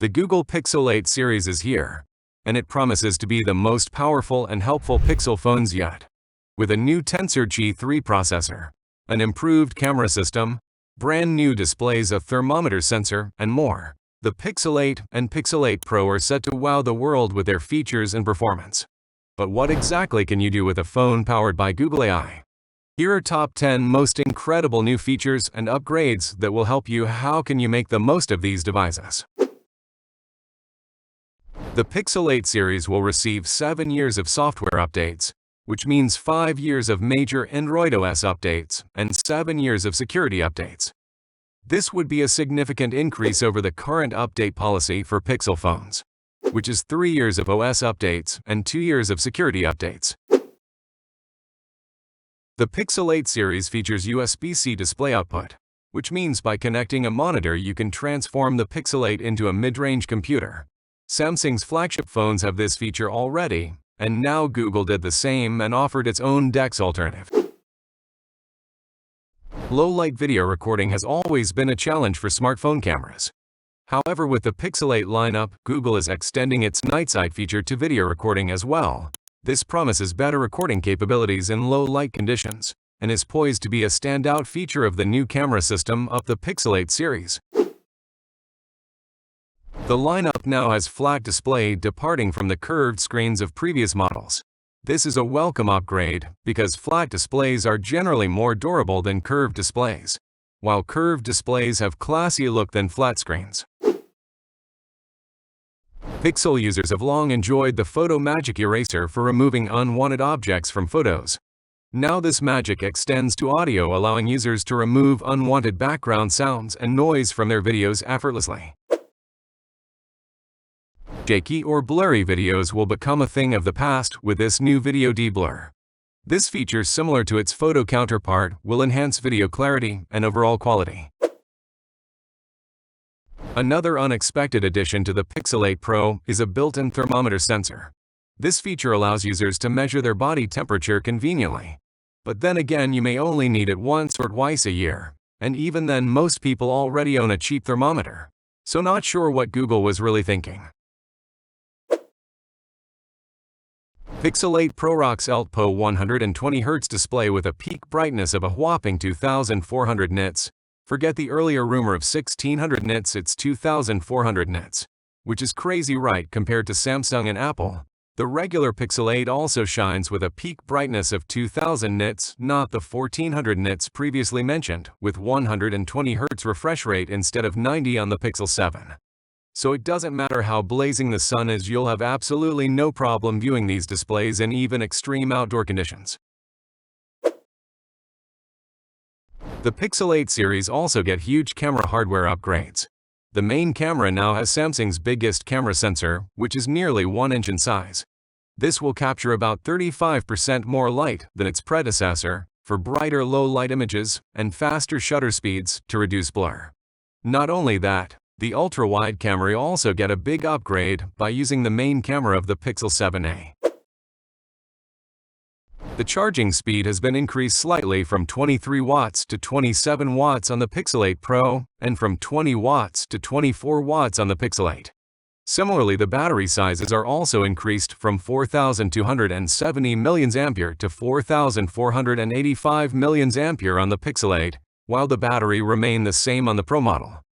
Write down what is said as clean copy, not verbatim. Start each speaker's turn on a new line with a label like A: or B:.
A: The Google Pixel 8 series is here, and it promises to be the most powerful and helpful Pixel phones yet. With a new Tensor G3 processor, an improved camera system, brand new displays, a thermometer sensor, and more, the Pixel 8 and Pixel 8 Pro are set to wow the world with their features and performance. But what exactly can you do with a phone powered by Google AI? Here are top 10 most incredible new features and upgrades that will help you. How can you make the most of these devices? The Pixel 8 series will receive 7 years of software updates, which means 5 years of major Android OS updates and 7 years of security updates. This would be a significant increase over the current update policy for Pixel phones, which is 3 years of OS updates and 2 years of security updates. The Pixel 8 series features USB-C display output, which means by connecting a monitor you can transform the Pixel 8 into a mid-range computer. Samsung's flagship phones have this feature already, and now Google did the same and offered its own DeX alternative. Low-light video recording has always been a challenge for smartphone cameras. However, with the Pixel 8 lineup, Google is extending its night sight feature to video recording as well. This promises better recording capabilities in low-light conditions, and is poised to be a standout feature of the new camera system of the Pixel 8 series. The lineup now has flat display, departing from the curved screens of previous models. This is a welcome upgrade because flat displays are generally more durable than curved displays, while curved displays have classier look than flat screens. Pixel users have long enjoyed the Photo Magic Eraser for removing unwanted objects from photos. Now this magic extends to audio, allowing users to remove unwanted background sounds and noise from their videos effortlessly. Shaky or blurry videos will become a thing of the past with this new video deblur. This feature, similar to its photo counterpart, will enhance video clarity and overall quality. Another unexpected addition to the Pixel 8 Pro is a built-in thermometer sensor. This feature allows users to measure their body temperature conveniently. But then again, you may only need it once or twice a year, and even then most people already own a cheap thermometer. So not sure what Google was really thinking. Pixel 8 Pro rocks LTPO 120Hz display with a peak brightness of a whopping 2400 nits. Forget the earlier rumor of 1600 nits, it's 2400 nits. Which is crazy, right, compared to Samsung and Apple. The regular Pixel 8 also shines with a peak brightness of 2000 nits, not the 1400 nits previously mentioned, with 120 Hz refresh rate instead of 90 on the Pixel 7. So it doesn't matter how blazing the sun is, you'll have absolutely no problem viewing these displays in even extreme outdoor conditions. The Pixel 8 series also get huge camera hardware upgrades. The main camera now has Samsung's biggest camera sensor, which is nearly 1 inch in size. This will capture about 35% more light than its predecessor, for brighter low-light images and faster shutter speeds to reduce blur. Not only that, the ultra-wide camera also get a big upgrade by using the main camera of the Pixel 7a. The charging speed has been increased slightly from 23 watts to 27 watts on the Pixel 8 Pro, and from 20 watts to 24 watts on the Pixel 8. Similarly, the battery sizes are also increased from 4270 mAh to 4485 mAh on the Pixel 8, while the battery remain the same on the Pro model.